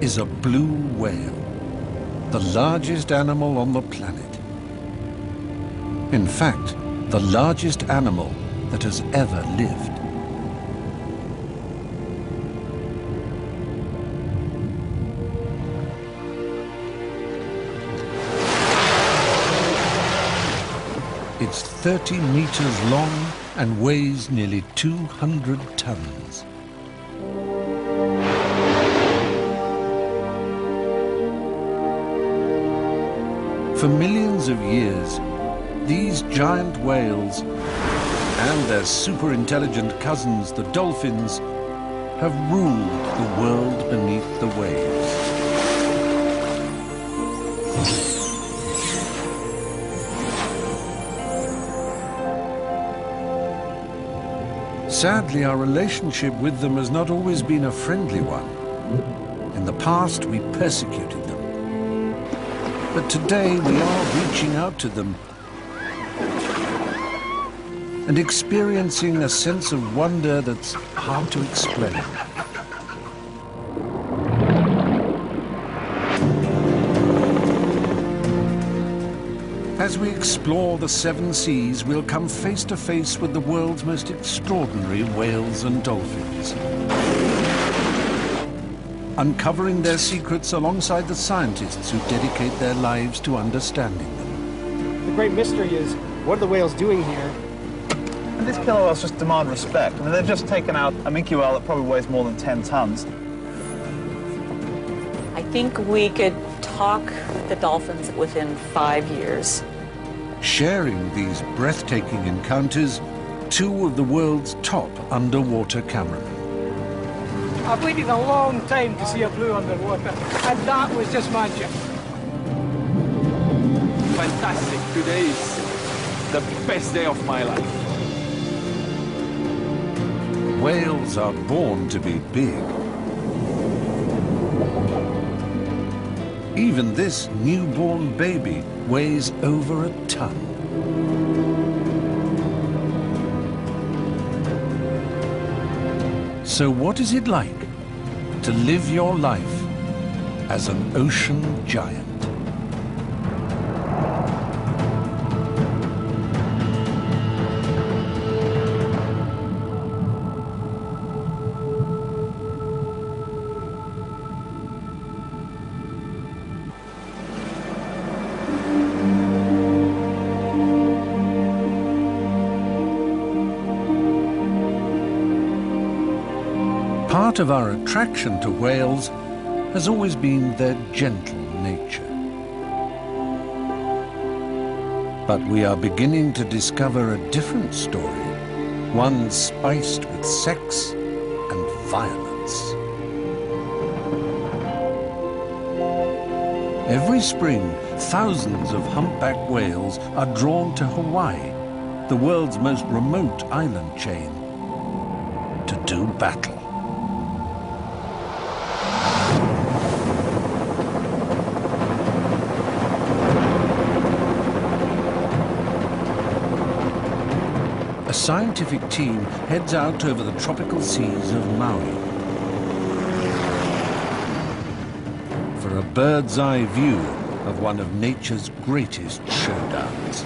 is a blue whale, the largest animal on the planet. In fact, the largest animal that has ever lived. It's 30 meters long and weighs nearly 200 tons. For millions of years, these giant whales and their super-intelligent cousins, the dolphins, have ruled the world beneath the waves. Sadly, our relationship with them has not always been a friendly one. In the past, we persecuted them. But today, we are reaching out to them and experiencing a sense of wonder that's hard to explain. As we explore the seven seas, we'll come face to face with the world's most extraordinary whales and dolphins, uncovering their secrets alongside the scientists who dedicate their lives to understanding them. The great mystery is, what are the whales doing here? And these killer whales just demand respect. I mean, they've just taken out a minke whale that probably weighs more than 10 tons. I think we could talk with the dolphins within 5 years. Sharing these breathtaking encounters, two of the world's top underwater cameramen. I've waited a long time to see a blue underwater, and that was just magic. Fantastic. Today is the best day of my life. Whales are born to be big. Even this newborn baby weighs over a ton. So what is it like to live your life as an ocean giant? Part of our attraction to whales has always been their gentle nature. But we are beginning to discover a different story, one spiced with sex and violence. Every spring, thousands of humpback whales are drawn to Hawaii, the world's most remote island chain, to do battle. A scientific team heads out over the tropical seas of Maui for a bird's-eye view of one of nature's greatest showdowns.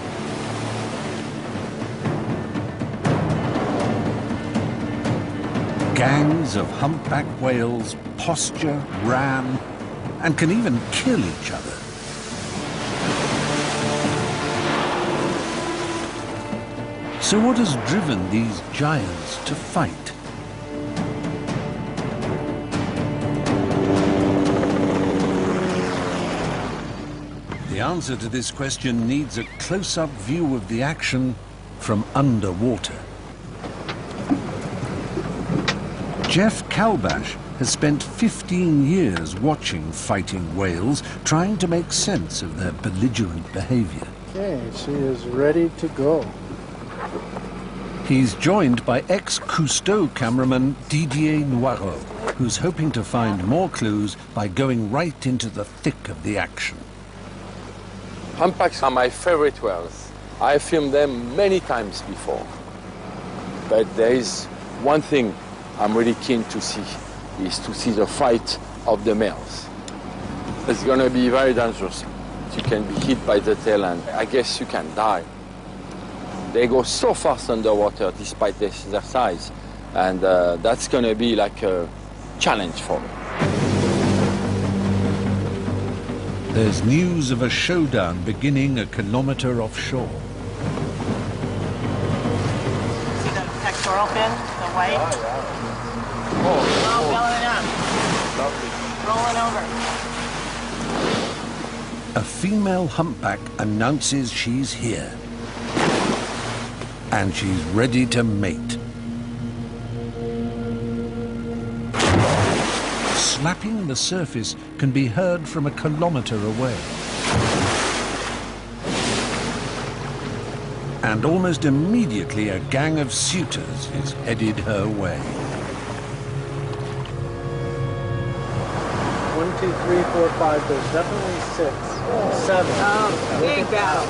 Gangs of humpback whales posture, ram, and can even kill each other. So what has driven these giants to fight? The answer to this question needs a close-up view of the action from underwater. Jeff Kalbash has spent 15 years watching fighting whales, trying to make sense of their belligerent behavior. Okay, she is ready to go. He's joined by ex-Cousteau cameraman Didier Noirot, who's hoping to find more clues by going right into the thick of the action. Humpbacks are my favorite whales. I filmed them many times before. But there is one thing I'm really keen to see, is to see the fight of the males. It's going to be very dangerous. You can be hit by the tail and I guess you can die. They go so fast underwater despite their size, and that's going to be like a challenge for them. There's news of a showdown beginning a kilometer offshore. See the pectoral fin, the white? Oh, belling it up. Rolling over. A female humpback announces she's here. And she's ready to mate. Slapping the surface can be heard from a kilometer away. And almost immediately a gang of suitors is headed her way. 1, 2, 3, 4, 5. There's definitely 6, 7. Oh, big battle.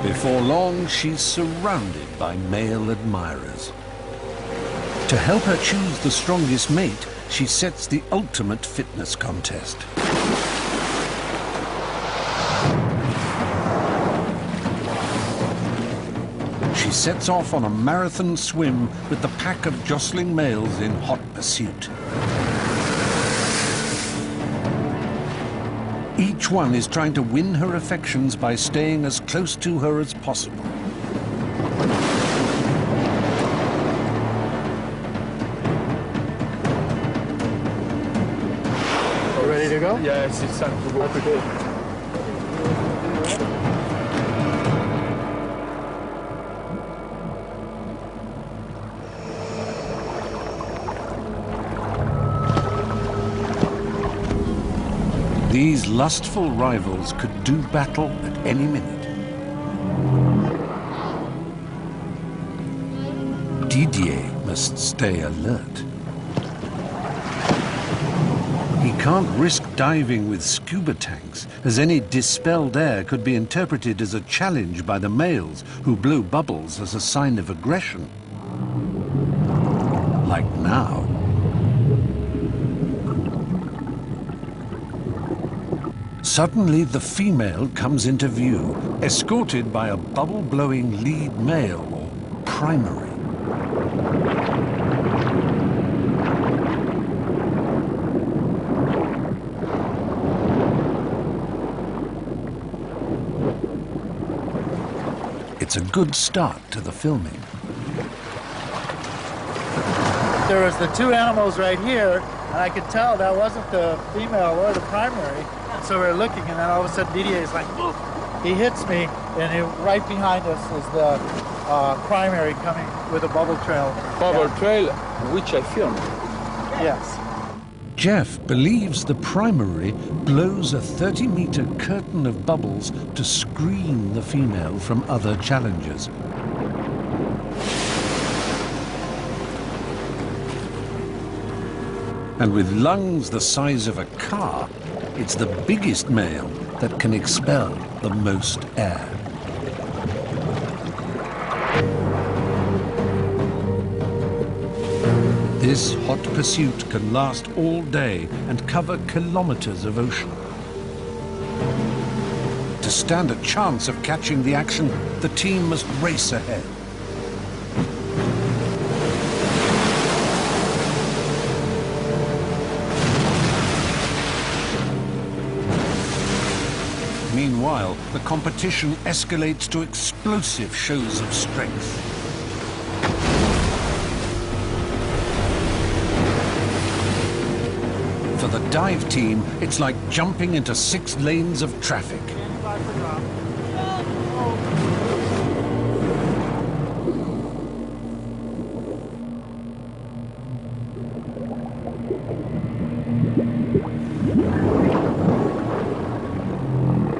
Before long, she's surrounded by male admirers. To help her choose the strongest mate, she sets the ultimate fitness contest. She sets off on a marathon swim with the pack of jostling males in hot pursuit. Each one is trying to win her affections by staying as close to her as possible. Ready to go? Yes, it's time to go quickly. These lustful rivals could do battle at any minute. Didier must stay alert. He can't risk diving with scuba tanks, as any dispelled air could be interpreted as a challenge by the males who blow bubbles as a sign of aggression. Like now. Suddenly, the female comes into view, escorted by a bubble-blowing lead male, or primary. It's a good start to the filming. There was the two animals right here, and I could tell that wasn't the female or the primary. So we were looking, and then all of a sudden Didier is like, "Whoop!" He hits me, and right behind us is the primary coming with a bubble trail. Bubble trail, which I filmed. Yes. Jeff believes the primary blows a 30-meter curtain of bubbles to screen the female from other challengers. And with lungs the size of a car, it's the biggest male that can expel the most air. This hot pursuit can last all day and cover kilometers of ocean. To stand a chance of catching the action, the team must race ahead. Meanwhile, the competition escalates to explosive shows of strength. For the dive team, it's like jumping into 6 lanes of traffic.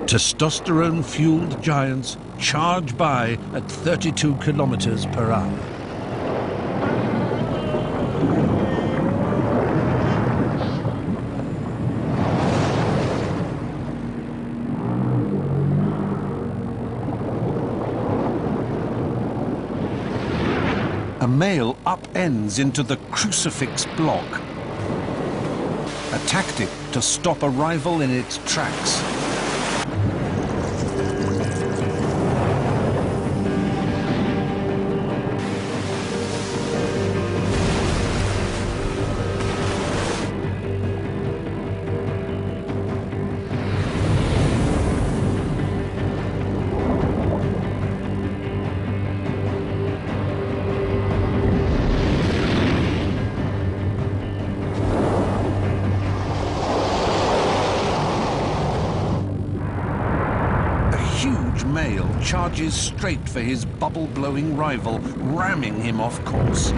Testosterone-fueled giants charge by at 32 kilometers per hour. A male upends into the crucifix block, a tactic to stop a rival in its tracks. Male charges straight for his bubble-blowing rival, ramming him off course.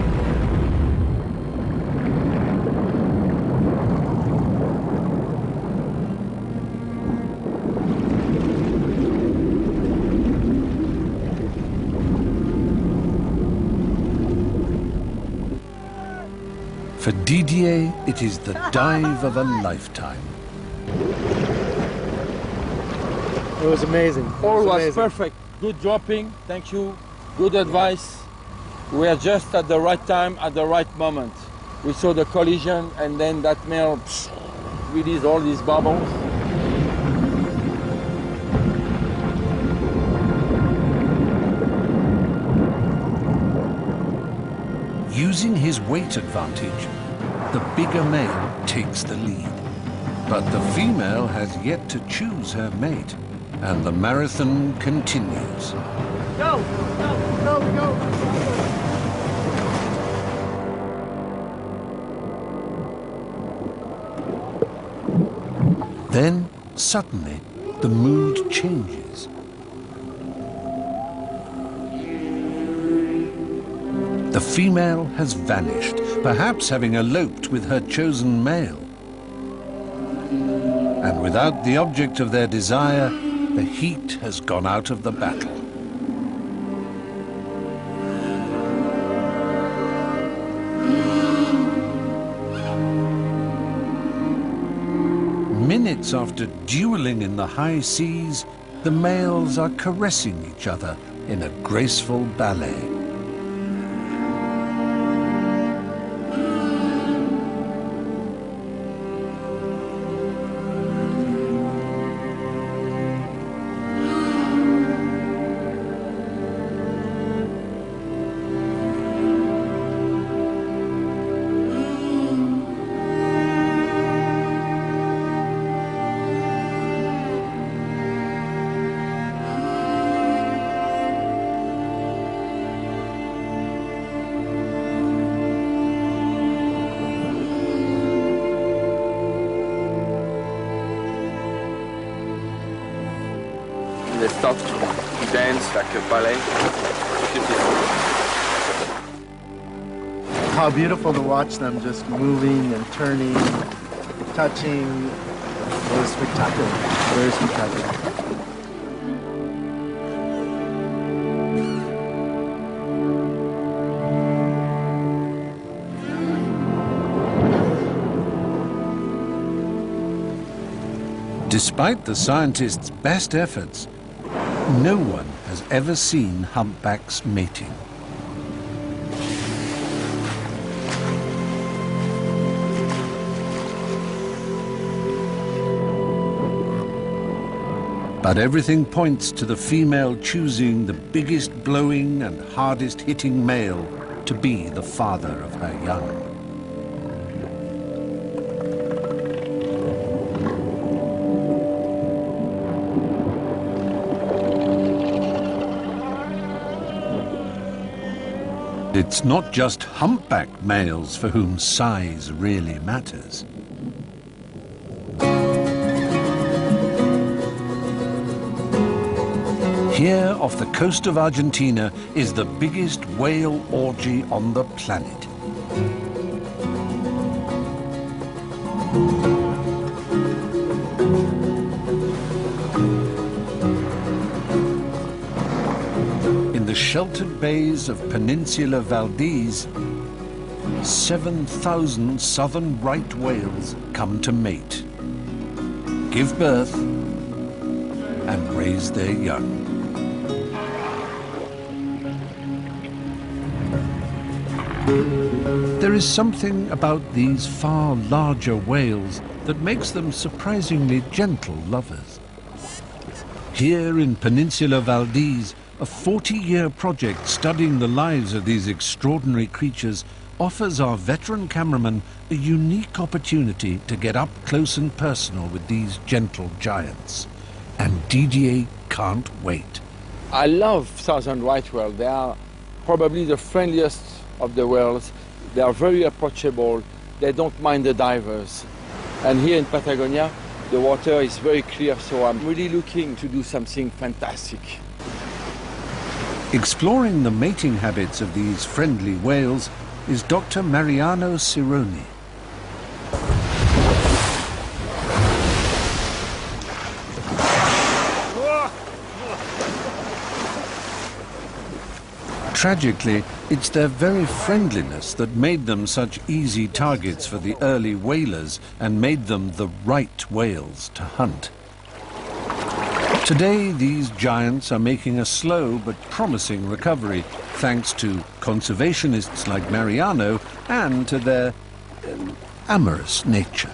For Didier, it is the dive of a lifetime. It was amazing. All was perfect. Good dropping, thank you. Good advice. We were just at the right time, at the right moment. We saw the collision, and then that male released all these bubbles. Using his weight advantage, the bigger male takes the lead. But the female has yet to choose her mate. And the marathon continues. Go, go, go, go. Then, suddenly, the mood changes. The female has vanished, perhaps having eloped with her chosen male. And without the object of their desire, the heat has gone out of the battle. Minutes after dueling in the high seas, the males are caressing each other in a graceful ballet. They start to dance like a ballet. Beautiful. How beautiful to watch them just moving and turning, touching. It was spectacular, very spectacular. Despite the scientists' best efforts, no one has ever seen humpbacks mating. But everything points to the female choosing the biggest blowing and hardest hitting male to be the father of her young. It's not just humpback males for whom size really matters. Here off the coast of Argentina is the biggest whale orgy on the planet. In the sheltered bays of Peninsula Valdez, 7,000 southern right whales come to mate, give birth, and raise their young. There is something about these far larger whales that makes them surprisingly gentle lovers. Here in Peninsular Valdez, a 40-year project studying the lives of these extraordinary creatures offers our veteran cameraman a unique opportunity to get up close and personal with these gentle giants. And Didier can't wait. I love southern right whale. They are probably the friendliest of the whales. They are very approachable. They don't mind the divers. And here in Patagonia, the water is very clear, so I'm really looking to do something fantastic. Exploring the mating habits of these friendly whales is Dr. Mariano Cironi. Tragically, it's their very friendliness that made them such easy targets for the early whalers and made them the right whales to hunt. Today, these giants are making a slow but promising recovery, thanks to conservationists like Mariano and to their amorous nature.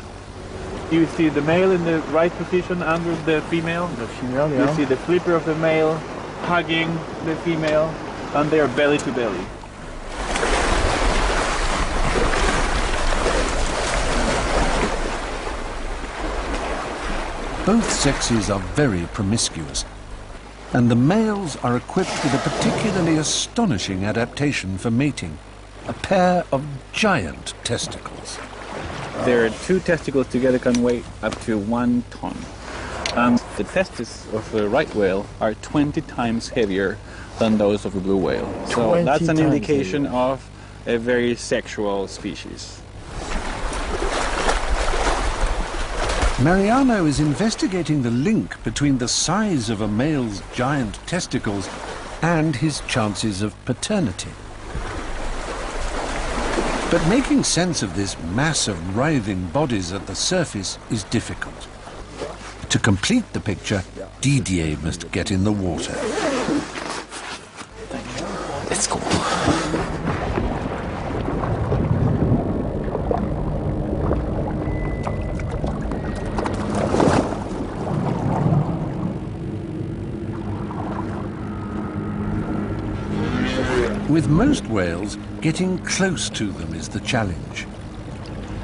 You see the male in the right position under the female. The female, yeah. You see the flipper of the male hugging the female, and they are belly to belly. Both sexes are very promiscuous, and the males are equipped with a particularly astonishing adaptation for mating, a pair of giant testicles. Their two testicles together can weigh up to 1 ton. And the testes of the right whale are 20 times heavier than those of the blue whale. So that's an indication of a very sexual species. Mariano is investigating the link between the size of a male's giant testicles and his chances of paternity. But making sense of this mass of writhing bodies at the surface is difficult. To complete the picture, Didier must get in the water. Let's go. With most whales, getting close to them is the challenge.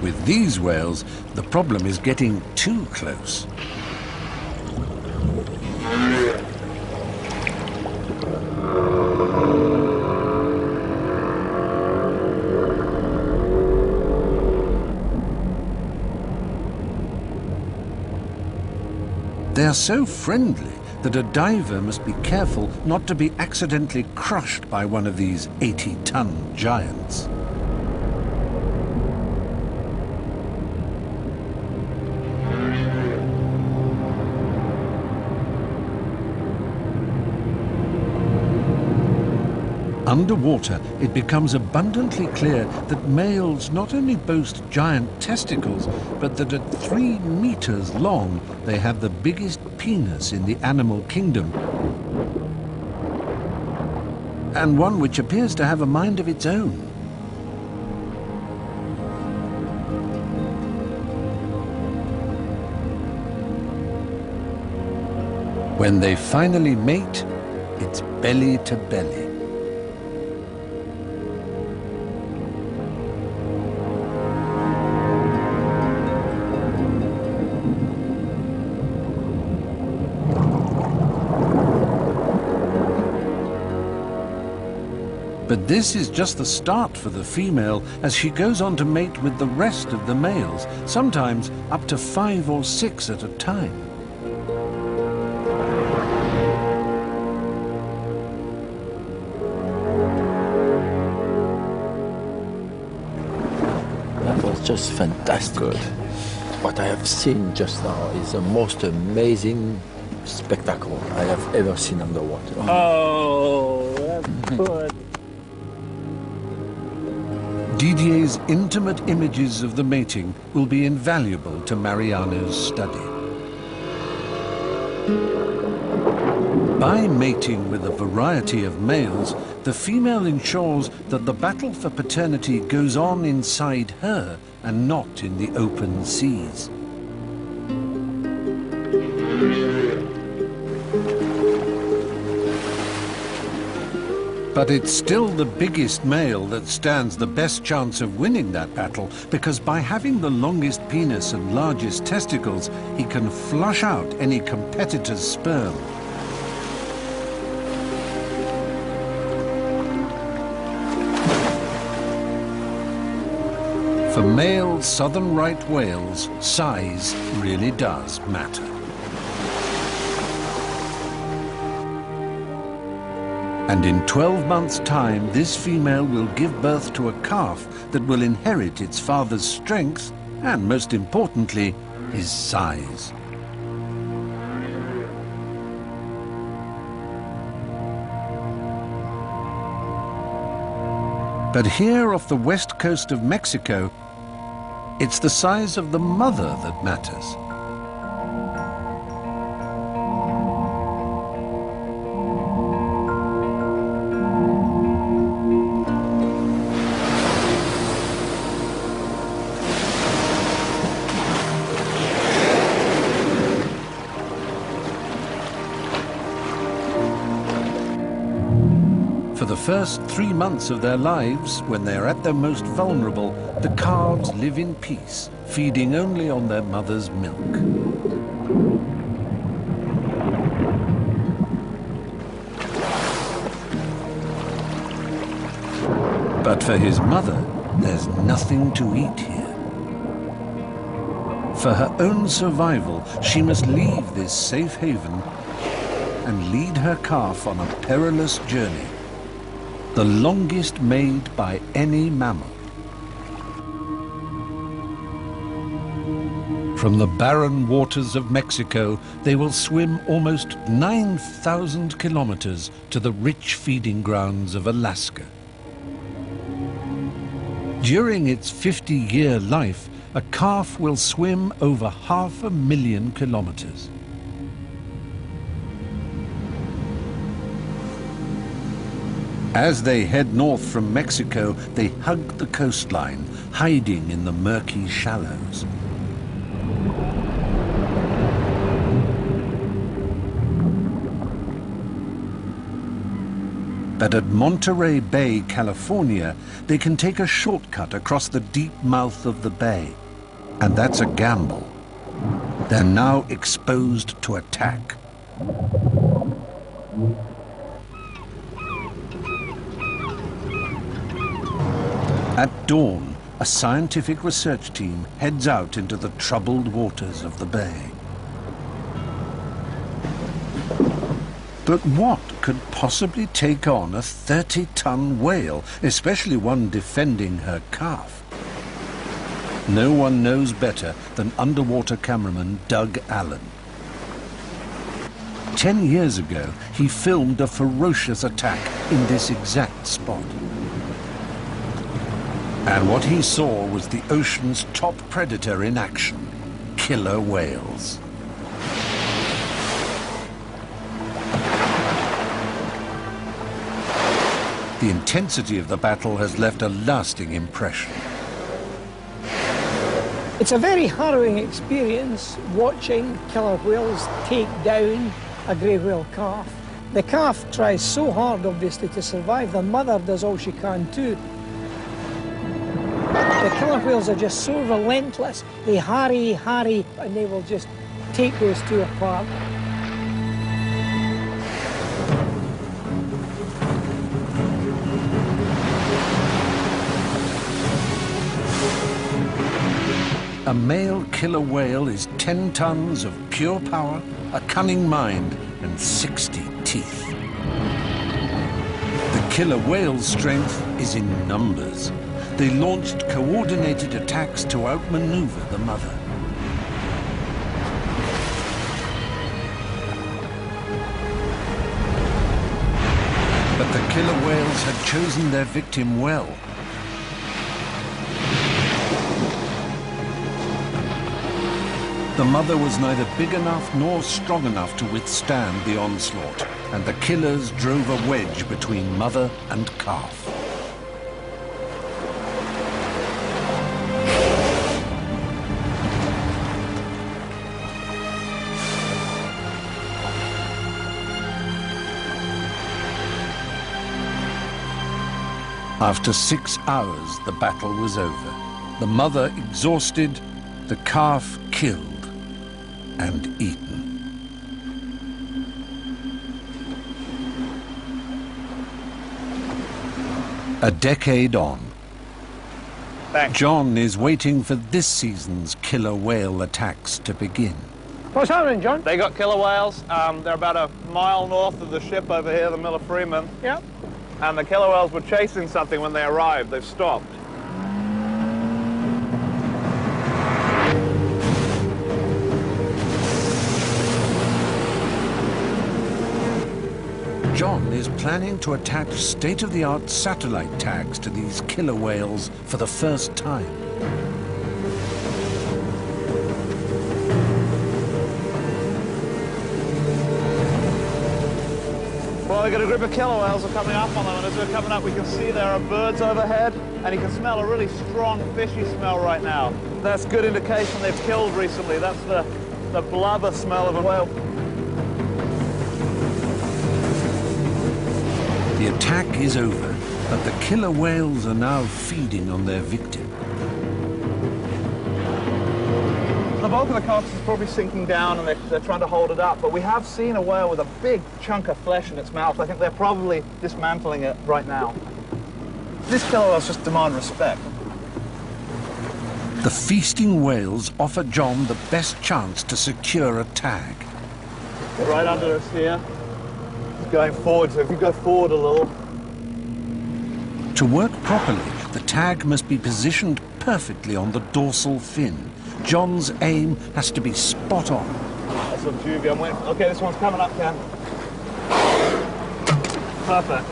With these whales, the problem is getting too close. They are so friendly that a diver must be careful not to be accidentally crushed by one of these 80-ton giants. Underwater, it becomes abundantly clear that males not only boast giant testicles, but that at 3 meters long, they have the biggest penis in the animal kingdom, and one which appears to have a mind of its own. When they finally mate, it's belly to belly. But this is just the start for the female as she goes on to mate with the rest of the males, sometimes up to 5 or 6 at a time. That was just fantastic. Good. What I have seen just now is the most amazing spectacle I have ever seen underwater. Oh, that's good. Didier's intimate images of the mating will be invaluable to Mariano's study. By mating with a variety of males, the female ensures that the battle for paternity goes on inside her and not in the open seas. But it's still the biggest male that stands the best chance of winning that battle, because by having the longest penis and largest testicles, he can flush out any competitor's sperm. For male southern right whales, size really does matter. And in 12 months' time, this female will give birth to a calf that will inherit its father's strength and, most importantly, his size. But here off the west coast of Mexico, it's the size of the mother that matters. For the first 3 months of their lives, when they are at their most vulnerable, the calves live in peace, feeding only on their mother's milk. But for his mother, there's nothing to eat here. For her own survival, she must leave this safe haven and lead her calf on a perilous journey, the longest made by any mammal. From the barren waters of Mexico, they will swim almost 9,000 kilometers to the rich feeding grounds of Alaska. During its 50-year life, a calf will swim over 500,000 kilometers. As they head north from Mexico, they hug the coastline, hiding in the murky shallows. But at Monterey Bay, California, they can take a shortcut across the deep mouth of the bay. And that's a gamble. They're now exposed to attack. At dawn, a scientific research team heads out into the troubled waters of the bay. But what could possibly take on a 30-ton whale, especially one defending her calf? No one knows better than underwater cameraman Doug Allen. 10 years ago, he filmed a ferocious attack in this exact spot. And what he saw was the ocean's top predator in action, killer whales. The intensity of the battle has left a lasting impression. It's a very harrowing experience watching killer whales take down a grey whale calf. The calf tries so hard, obviously, to survive. The mother does all she can too. The killer whales are just so relentless. They harry, and they will just take those two apart. A male killer whale is 10 tons of pure power, a cunning mind, and 60 teeth. The killer whale's strength is in numbers. They launched coordinated attacks to outmaneuver the mother. But the killer whales had chosen their victim well. The mother was neither big enough nor strong enough to withstand the onslaught, and the killers drove a wedge between mother and calf. After 6 hours, the battle was over. The mother exhausted, the calf killed and eaten. A decade on. Thanks. John is waiting for this season's killer whale attacks to begin. What's happening, John? They got killer whales. They're about a mile north of the ship over here, the Miller Freeman. Yep. And the killer whales were chasing something when they arrived. They've stopped. John is planning to attach state-of-the-art satellite tags to these killer whales for the first time. Well, we've got a group of killer whales are coming up on them, and as they're coming up, we can see there are birds overhead, and you can smell a really strong fishy smell right now. That's good indication they've killed recently. That's the blubber smell of a whale. The attack is over, but the killer whales are now feeding on their victim. The bulk of the carcass is probably sinking down, and they're trying to hold it up, but we have seen a whale with a big chunk of flesh in its mouth. I think they're probably dismantling it right now. These killer whales just demand respect. The feasting whales offer John the best chance to secure a tag. Get right under us here. Going forward, so if you go forward a little. To work properly, the tag must be positioned perfectly on the dorsal fin. John's aim has to be spot on. That's a juvie. I'm waiting. Okay, this one's coming up, Ken. Perfect.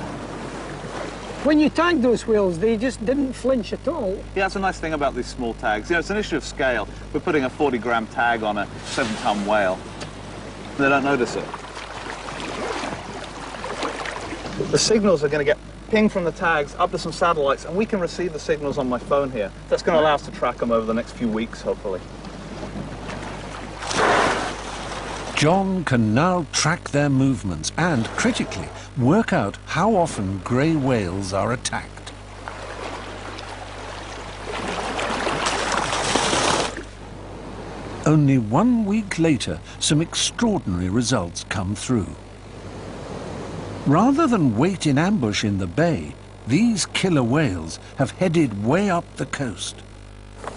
When you tagged those whales, they just didn't flinch at all. Yeah, that's a nice thing about these small tags. You know, it's an issue of scale. We're putting a 40-gram tag on a 7-ton whale. They don't notice it. The signals are going to get pinged from the tags up to some satellites, and we can receive the signals on my phone here. That's going to allow us to track them over the next few weeks, hopefully. John can now track their movements and, critically, work out how often grey whales are attacked. Only 1 week later, some extraordinary results come through. Rather than wait in ambush in the bay, these killer whales have headed way up the coast.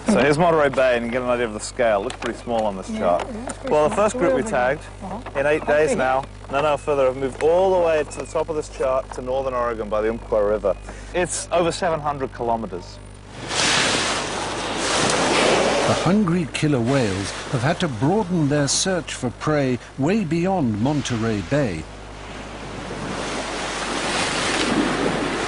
So here's Monterey Bay, and you get an idea of the scale. It looks pretty small on this chart. Well, the first group we tagged, in 8 days now, no further, have moved all the way to the top of this chart to northern Oregon by the Umpqua River. It's over 700 kilometers. The hungry killer whales have had to broaden their search for prey way beyond Monterey Bay.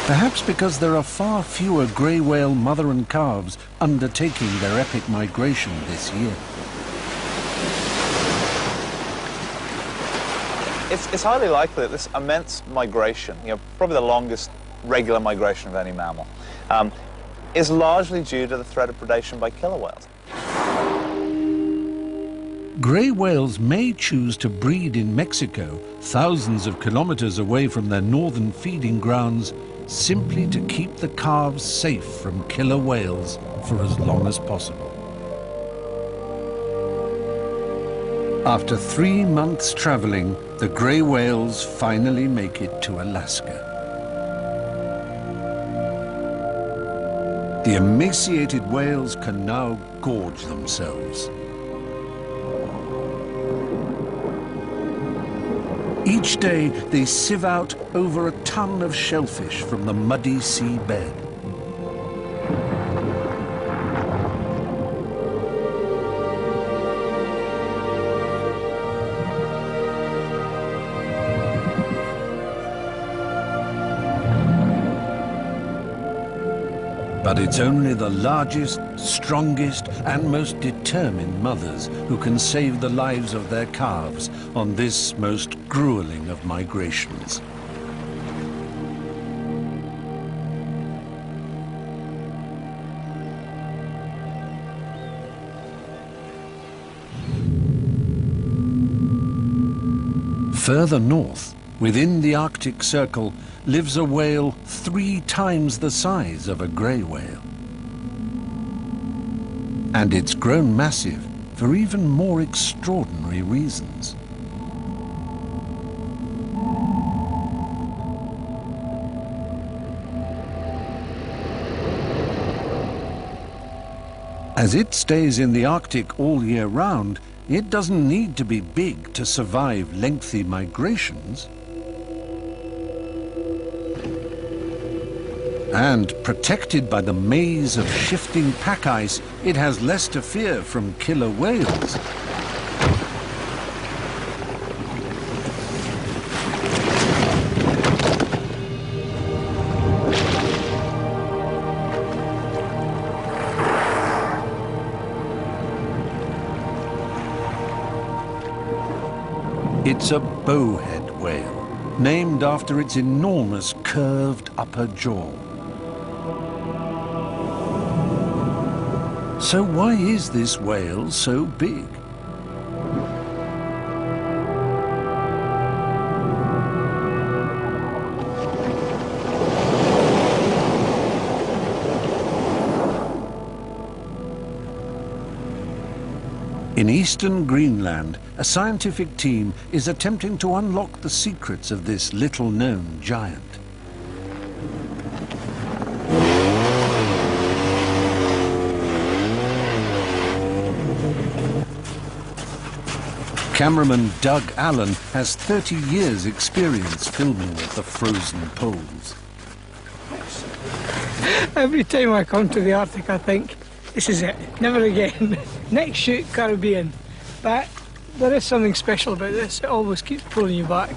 Perhaps because there are far fewer grey whale mother and calves undertaking their epic migration this year. It's highly likely that this immense migration, probably the longest regular migration of any mammal, is largely due to the threat of predation by killer whales. Grey whales may choose to breed in Mexico, thousands of kilometers away from their northern feeding grounds, simply to keep the calves safe from killer whales for as long as possible. After 3 months traveling, the grey whales finally make it to Alaska. The emaciated whales can now gorge themselves. Each day, they sieve out over a ton of shellfish from the muddy seabed. But it's only the largest, strongest, and most determined mothers who can save the lives of their calves on this most grueling of migrations. Further north, Within the Arctic Circle lives a whale 3 times the size of a grey whale. And it's grown massive for even more extraordinary reasons. As it stays in the Arctic all year round, it doesn't need to be big to survive lengthy migrations. And protected by the maze of shifting pack ice, it has less to fear from killer whales. It's a bowhead whale, named after its enormous curved upper jaw. So why is this whale so big? In eastern Greenland, a scientific team is attempting to unlock the secrets of this little-known giant. Cameraman Doug Allen has 30 years' experience filming at the frozen poles. Every time I come to the Arctic, I think, this is it, never again. Next shoot, Caribbean. But there is something special about this. It always keeps pulling you back.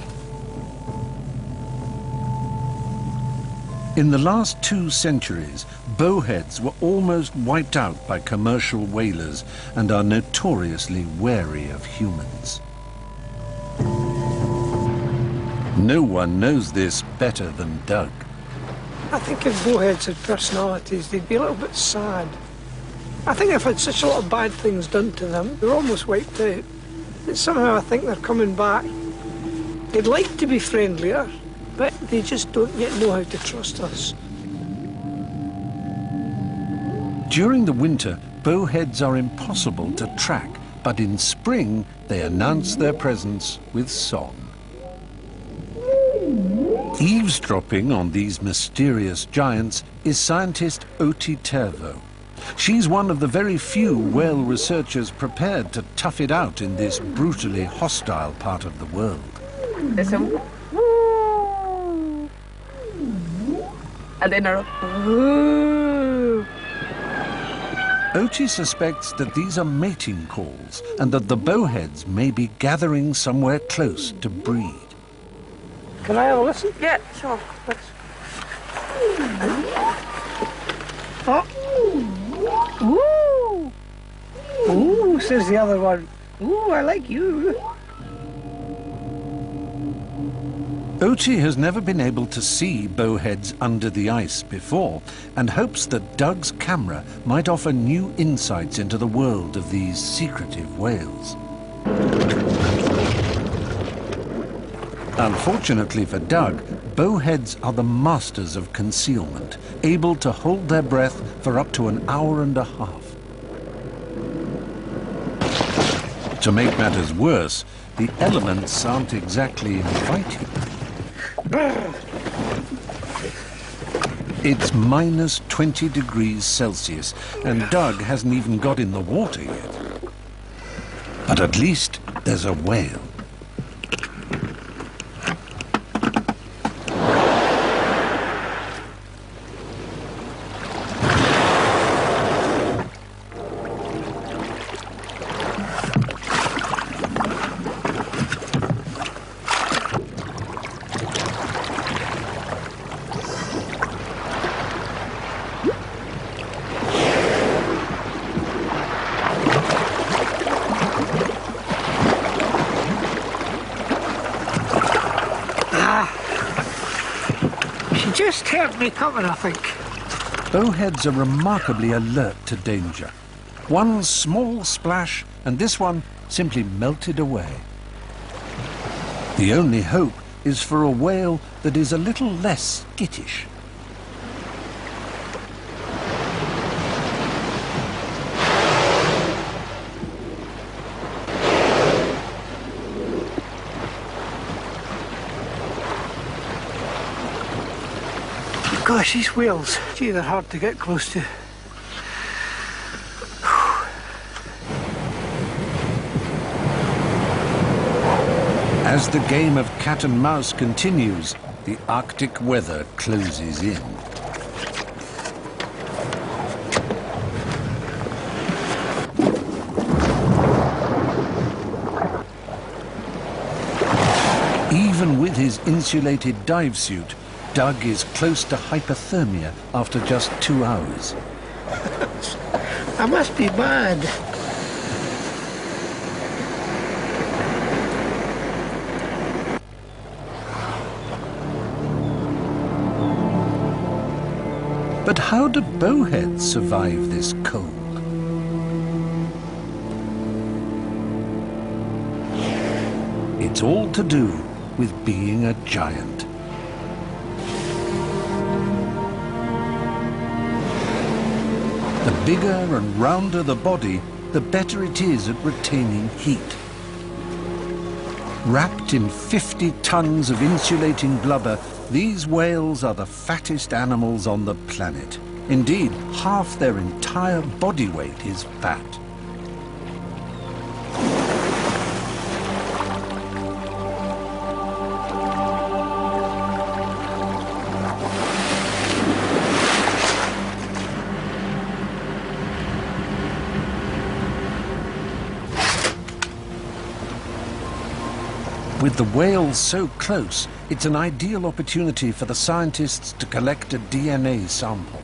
In the last 2 centuries, bowheads were almost wiped out by commercial whalers and are notoriously wary of humans. No one knows this better than Doug. I think if bowheads had personalities, they'd be a little bit sad. I think they've had such a lot of bad things done to them, they're almost wiped out. And somehow I think they're coming back. They'd like to be friendlier, but they just don't yet know how to trust us. During the winter, bowheads are impossible to track, but in spring they announce their presence with song. Eavesdropping on these mysterious giants is scientist Oti Tervo. She's one of the very few whale researchers prepared to tough it out in this brutally hostile part of the world. Listen. Woo! And then woo! Oti suspects that these are mating calls and that the bowheads may be gathering somewhere close to breed. Can I have a listen? Yeah, sure. Oh. Ooh! Ooh, says the other one. Ooh, I like you. Oti has never been able to see bowheads under the ice before and hopes that Doug's camera might offer new insights into the world of these secretive whales. Unfortunately for Doug, bowheads are the masters of concealment, able to hold their breath for up to an hour and a half. To make matters worse, the elements aren't exactly inviting. It's minus 20 degrees Celsius, and Doug hasn't even got in the water yet. But at least there's a whale. Just heard me coming, I think. Bowheads are remarkably alert to danger. One small splash, and this one simply melted away. The only hope is for a whale that is a little less skittish. Gosh, these whales, gee, they're hard to get close to. As the game of cat and mouse continues, the Arctic weather closes in. Even with his insulated dive suit, Doug is close to hypothermia after just 2 hours. I must be mad. But how do bowheads survive this cold? It's all to do with being a giant. The bigger and rounder the body, the better it is at retaining heat. Wrapped in 50 tons of insulating blubber, these whales are the fattest animals on the planet. Indeed, half their entire body weight is fat. With the whales so close, it's an ideal opportunity for the scientists to collect a DNA sample.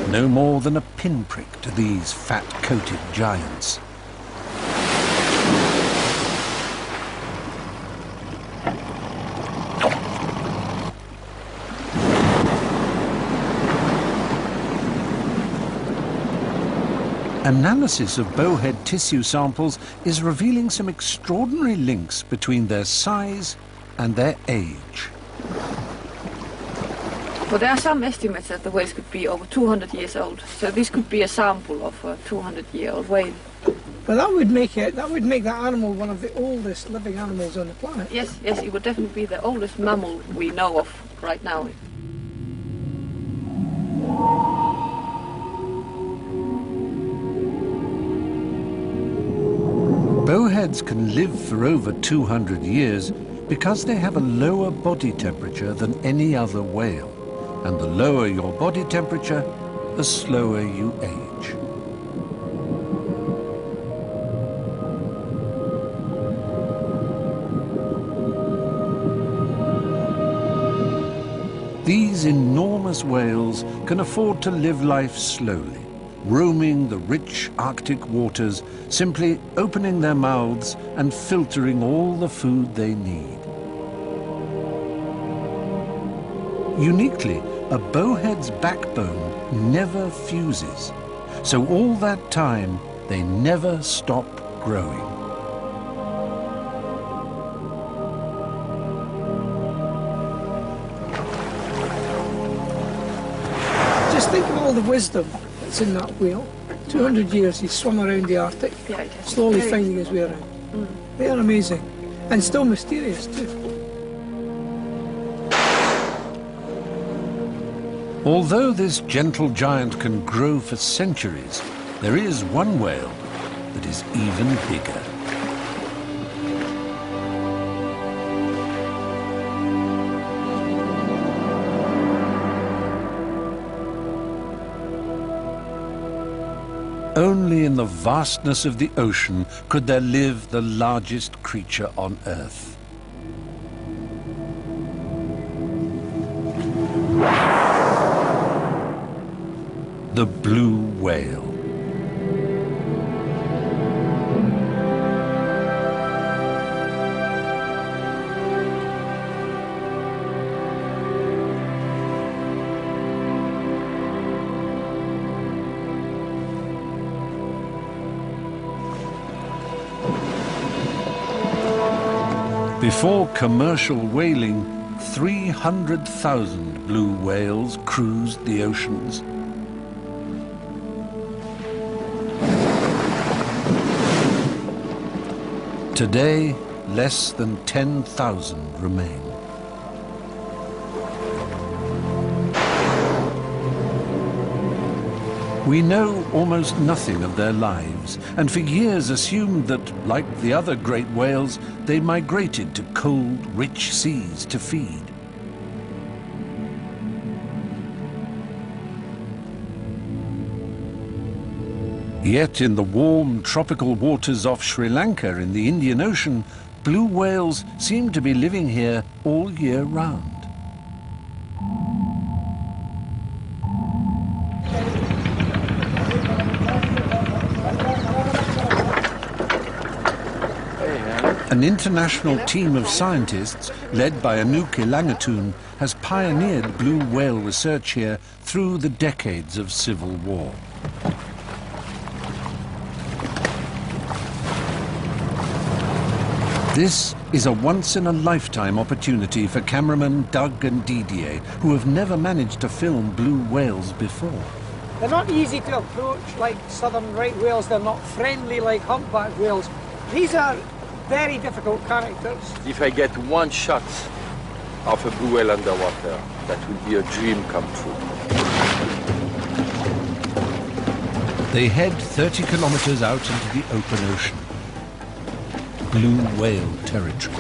No more than a pinprick to these fat-coated giants. Analysis of bowhead tissue samples is revealing some extraordinary links between their size and their age. Well, there are some estimates that the whales could be over 200 years old, so this could be a sample of a 200-year-old whale. Well, that would make that animal one of the oldest living animals on the planet. Yes, it would definitely be the oldest mammal we know of right now. Bowheads can live for over 200 years because they have a lower body temperature than any other whale. And the lower your body temperature, the slower you age. These enormous whales can afford to live life slowly, roaming the rich Arctic waters, simply opening their mouths and filtering all the food they need. Uniquely, a bowhead's backbone never fuses, so all that time they never stop growing. Just think of all the wisdom that's in that whale. 200 years he's swum around the Arctic, slowly finding his way around. They are amazing, and still mysterious too. Although this gentle giant can grow for centuries, there is one whale that is even bigger. Only in the vastness of the ocean could there live the largest creature on Earth. The blue whale. Before commercial whaling, 300,000 blue whales cruised the oceans. Today, less than 10,000 remain. We know almost nothing of their lives, and for years assumed that, like the other great whales, they migrated to cold, rich seas to feed. Yet in the warm, tropical waters off Sri Lanka in the Indian Ocean, blue whales seem to be living here all year round. An international team of scientists, led by Anouk Ilangatun, has pioneered blue whale research here through the decades of civil war. This is a once-in-a-lifetime opportunity for cameramen Doug and Didier, who have never managed to film blue whales before. They're not easy to approach like southern right whales. They're not friendly like humpback whales. These are very difficult characters. If I get one shot of a blue whale underwater, that would be a dream come true. They head 30 kilometers out into the open ocean. Blue whale territory.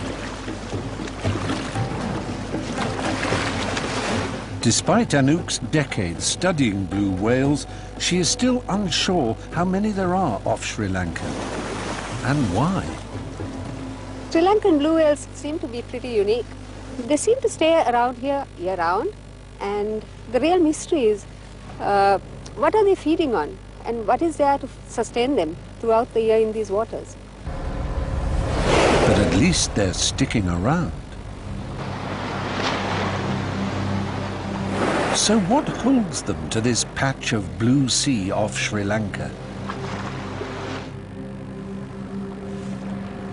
Despite Anouk's decades studying blue whales, she is still unsure how many there are off Sri Lanka and why. Sri Lankan blue whales seem to be pretty unique. They seem to stay around here year-round, and the real mystery is what are they feeding on and what is there to sustain them throughout the year in these waters. But at least they're sticking around. So what holds them to this patch of blue sea off Sri Lanka?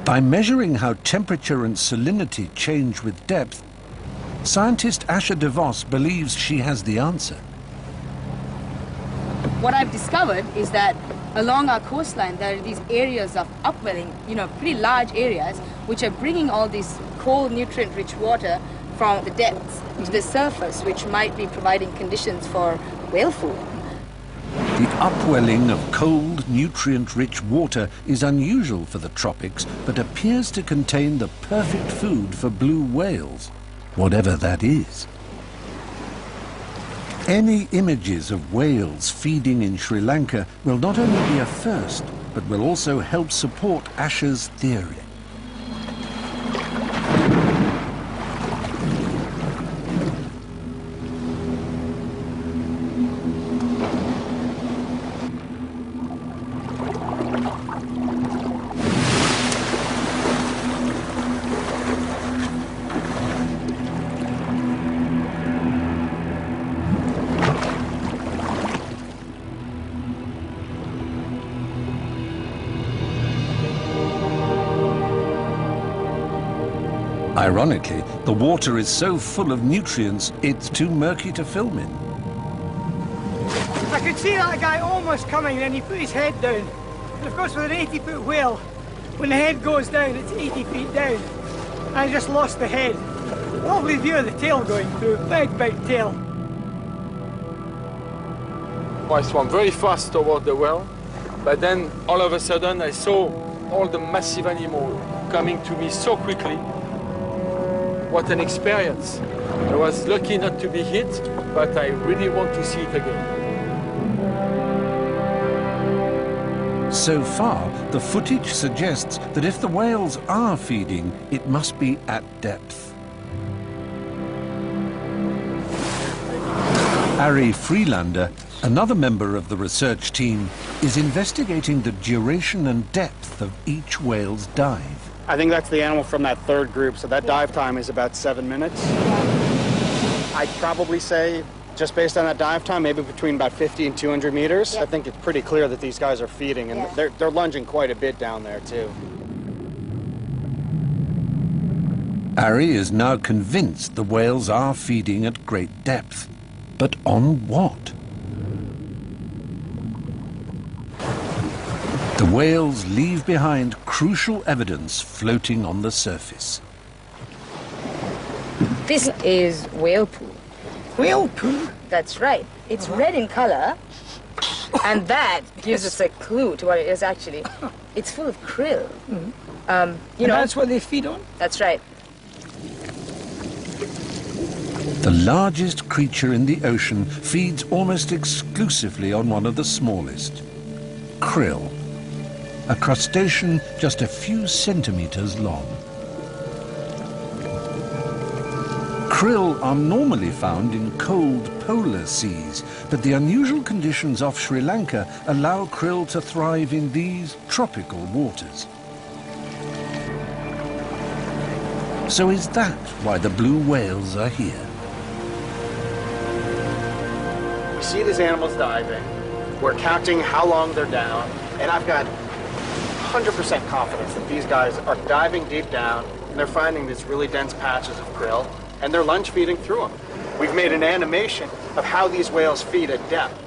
By measuring how temperature and salinity change with depth, scientist Asha De Vos believes she has the answer. What I've discovered is that along our coastline there are these areas of upwelling, pretty large areas, which are bringing all this cold, nutrient-rich water from the depths to the surface, which might be providing conditions for whale food. The upwelling of cold, nutrient-rich water is unusual for the tropics, but appears to contain the perfect food for blue whales, whatever that is. Any images of whales feeding in Sri Lanka will not only be a first, but will also help support Asha's theory. Ironically, the water is so full of nutrients, it's too murky to film in. I could see that guy almost coming, then he put his head down. And of course, with an 80-foot whale, when the head goes down, it's 80 feet down. And I just lost the head. Lovely view of the tail going through, big tail. I swam very fast toward the whale, but then all of a sudden I saw all the massive animals coming to me so quickly. What an experience. I was lucky not to be hit, but I really want to see it again. So far, the footage suggests that if the whales are feeding, it must be at depth. Ari Freelander, another member of the research team, is investigating the duration and depth of each whale's dive. I think that's the animal from that third group, so that dive time is about 7 minutes. I'd probably say, just based on that dive time, maybe between about 50 and 200 meters. I think it's pretty clear that these guys are feeding, and they're lunging quite a bit down there, too. Ari is now convinced the whales are feeding at great depth. But on what? The whales leave behind crucial evidence floating on the surface. This is whale poo. Whale poo? That's right. It's red in color, and that gives us a clue to what it is actually. It's full of krill. You know, that's what they feed on? That's right. The largest creature in the ocean feeds almost exclusively on one of the smallest, krill, a crustacean just a few centimeters long. Krill are normally found in cold polar seas, but the unusual conditions off Sri Lanka allow krill to thrive in these tropical waters. So is that why the blue whales are here? We see these animals diving, we're counting how long they're down, and I've got 100% confidence that these guys are diving deep down and they're finding these really dense patches of krill and they're lunge feeding through them. We've made an animation of how these whales feed at depth.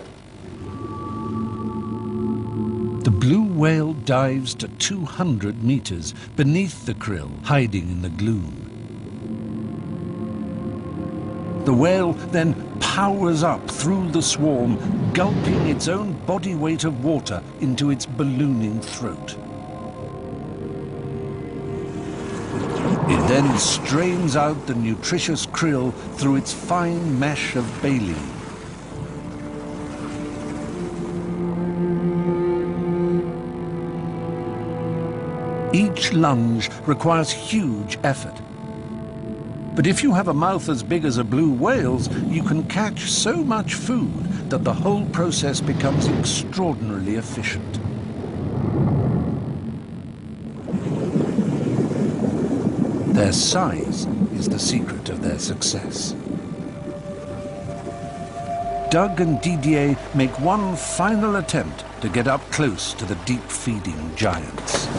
The blue whale dives to 200 meters beneath the krill, hiding in the gloom. The whale then powers up through the swarm, gulping its own body weight of water into its ballooning throat. It then strains out the nutritious krill through its fine mesh of baleen. Each lunge requires huge effort. But if you have a mouth as big as a blue whale's, you can catch so much food that the whole process becomes extraordinarily efficient. Their size is the secret of their success. Doug and Didier make one final attempt to get up close to the deep-feeding giants.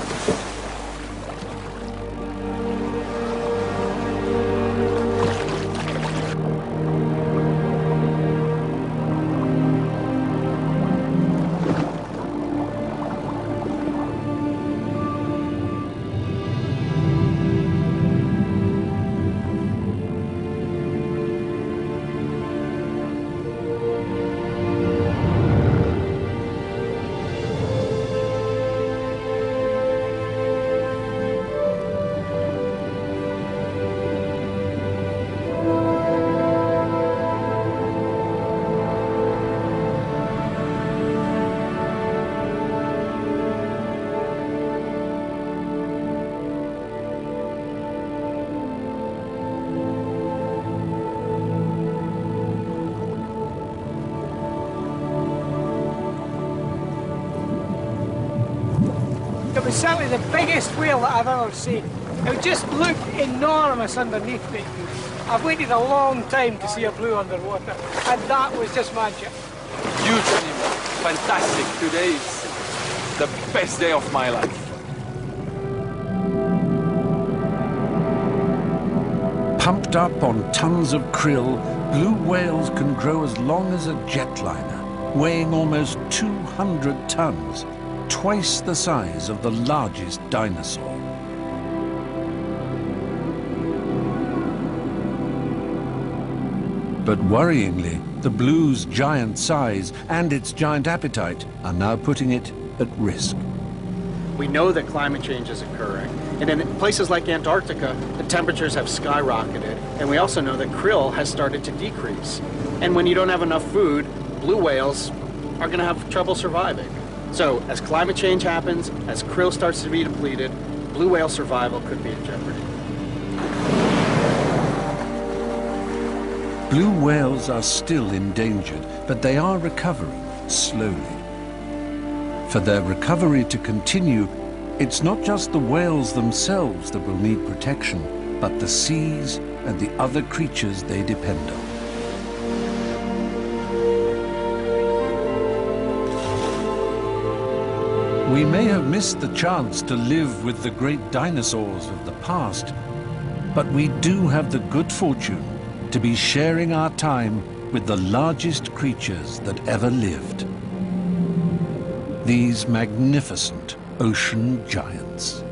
It was certainly the biggest whale that I've ever seen. It just looked enormous underneath me. I've waited a long time to see a blue underwater, and that was just magic. Huge animal, fantastic. Today is the best day of my life. Pumped up on tons of krill, blue whales can grow as long as a jetliner, weighing almost 200 tons, twice the size of the largest dinosaur. But worryingly, the blue's giant size and its giant appetite are now putting it at risk. We know that climate change is occurring, and in places like Antarctica, the temperatures have skyrocketed, and we also know that krill has started to decrease. And when you don't have enough food, blue whales are going to have trouble surviving. So as climate change happens, as krill starts to be depleted, blue whale survival could be in jeopardy. Blue whales are still endangered, but they are recovering slowly. For their recovery to continue, it's not just the whales themselves that will need protection, but the seas and the other creatures they depend on. We may have missed the chance to live with the great dinosaurs of the past, But we do have the good fortune to be sharing our time with the largest creatures that ever lived. These magnificent ocean giants.